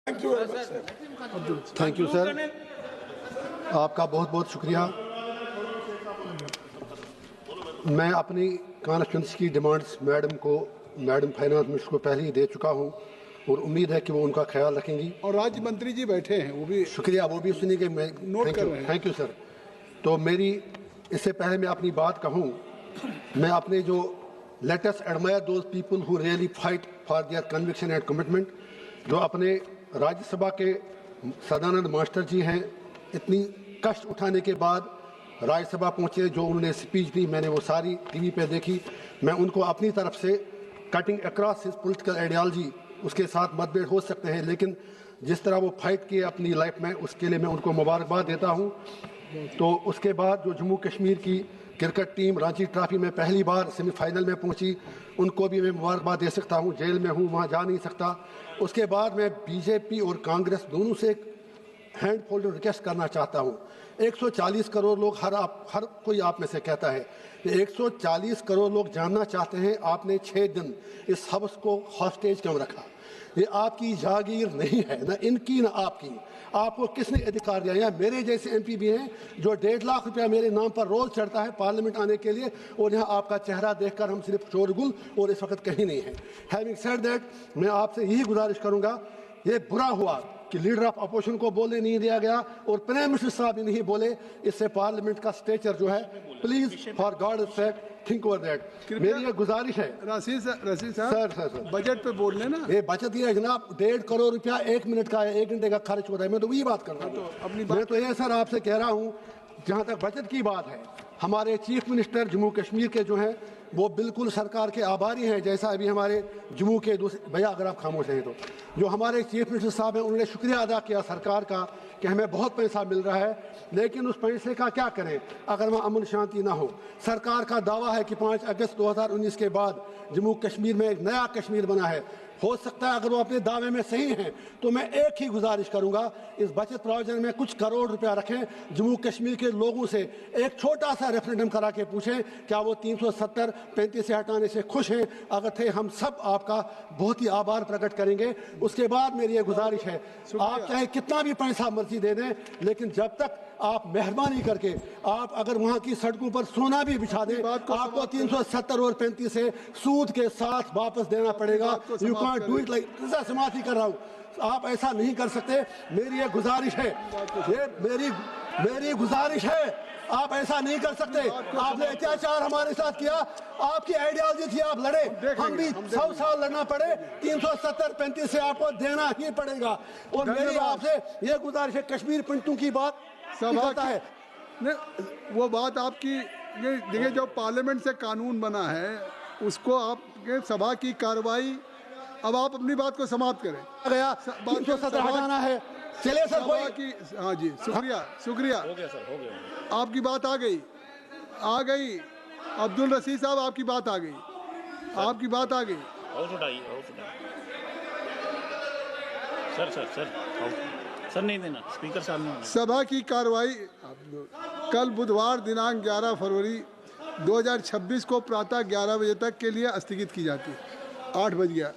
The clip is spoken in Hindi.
थैंक यू सर, आपका बहुत बहुत शुक्रिया। मैं अपनी कॉन्स्टिट्यूंसी की डिमांड्स मैडम फाइनेंस मिनिस्टर को पहले ही दे चुका हूं और उम्मीद है कि वो उनका ख्याल रखेंगी। और राज्य मंत्री जी बैठे हैं, वो भी शुक्रिया, वो भी सुनिए। मैं नोट कर रहे हैं। Thank you sir. तो मेरी इससे पहले मैं अपनी बात कहूं, मैं अपने जो latest admire those people who really fight for their conviction and commitment, जो अपने राज्यसभा के सदानंद मास्टर जी हैं, इतनी कष्ट उठाने के बाद राज्यसभा पहुंचे, जो उन्होंने स्पीच दी, मैंने वो सारी टीवी पे देखी। मैं उनको अपनी तरफ से cutting across his political ideology, उसके साथ मतभेद हो सकते हैं, लेकिन जिस तरह वो फाइट किए अपनी लाइफ में, उसके लिए मैं उनको मुबारकबाद देता हूं। तो उसके बाद जो जम्मू कश्मीर की क्रिकेट टीम रांची ट्रॉफी में पहली बार सेमीफाइनल में पहुंची, उनको भी मैं मुबारकबाद दे सकता हूं। जेल में हूं, वहां जा नहीं सकता। उसके बाद मैं बीजेपी और कांग्रेस दोनों से हैंड फोल्डेड रिक्वेस्ट करना चाहता हूं। 140 करोड़ लोग, हर कोई आप में से कहता है कि 140 करोड़ लोग जानना चाहते हैं आपने 6 दिन इस हाउस को हॉस्टेज क्यों रखा। ये आपकी जागीर नहीं है, ना इनकी ना आपकी। आपको किसने अधिकार दिया? यहाँ मेरे जैसे एमपी भी हैं जो 1.5 लाख रुपया मेरे नाम पर रोज चढ़ता है पार्लियामेंट आने के लिए, और यहाँ आपका चेहरा देखकर हम सिर्फ शोरगुल और इस वक्त कहीं नहीं है। हैविंग सेड दैट, मैं आपसे यही गुजारिश करूंगा, ये बुरा हुआ कि लीडर ऑफ अपोजिशन को बोलने नहीं दिया गया और प्राइम मिनिस्टर साहब भी नहीं बोले। इससे पार्लियामेंट का स्टेचर जो है, please for God sake think over that. मेरी ये गुजारिश है। रशीद साहब, सर बजट पे बोल लेना। ये बचत ही है जनाब, 1.5 करोड़ रुपया 1 मिनट का है, 1 घंटे का खर्च होता है। मैं तो वही बात कर रहा हूँ। मैं तो ये सर आपसे कह रहा हूँ, जहाँ तक बचत की बात है, हमारे चीफ मिनिस्टर जम्मू कश्मीर के जो हैं वो बिल्कुल सरकार के आभारी हैं। जैसा अभी हमारे जम्मू के दूसरे भैया, अगर आप खामोश हैं तो, जो हमारे चीफ मिनिस्टर साहब हैं, उन्होंने शुक्रिया अदा किया सरकार का कि हमें बहुत पैसा मिल रहा है, लेकिन उस पैसे का क्या करें अगर वहाँ अमन शांति ना हो। सरकार का दावा है कि 5 अगस्त 2019 के बाद जम्मू कश्मीर में एक नया कश्मीर बना है। हो सकता है अगर वो अपने दावे में सही हैं, तो मैं एक ही गुजारिश करूंगा, इस बचत प्रोविजन में कुछ करोड़ रुपया रखें। जम्मू कश्मीर के लोगों से एक छोटा सा रेफरेंडम करा के पूछें क्या वो 370-35 से हटाने से खुश हैं। अगर थे, हम सब आपका बहुत ही आभार प्रकट करेंगे। उसके बाद मेरी ये गुजारिश है, आप चाहे कितना भी पैसा मर्जी दे दें, लेकिन जब तक आप मेहरबानी करके आप अगर वहां की सड़कों पर सोना भी बिछा दें, आपको 370 और 35 से सूद के साथ वापस देना पड़ेगा। You can't do it like, समाप्ति कर रहा हूं, आप ऐसा नहीं कर सकते। मेरी ये गुजारिश है, ये मेरी गुजारिश है, आप ऐसा नहीं कर सकते। आपने अत्याचार हमारे साथ किया, आपकी आइडियोलॉजी थी, आप लड़े, हम भी 100 साल लड़ना पड़े, 370-35 से आपको देना ही पड़ेगा। और मेरी आपसे ये गुजारिश है, कश्मीर पंडितों की बात सभा है, वो बात आपकी, देखिए जो पार्लियामेंट से कानून बना है उसको आप सभा की कार्रवाई, अब आप अपनी बात को समाप्त करें। गया 370 हटाना है, चलिए सर कोई की। हाँ जी, शुक्रिया हो गया सर, हो गया। आपकी बात आ गई। अब्दुल रशीद साहब, आपकी बात आ गई, आपकी बात आ गई। सर नहीं देना, स्पीकर साहब ने। सभा की कार्रवाई कल बुधवार दिनांक 11 फरवरी 2026 को प्रातः 11 बजे तक के लिए स्थगित की जाती है। 8 बज गया।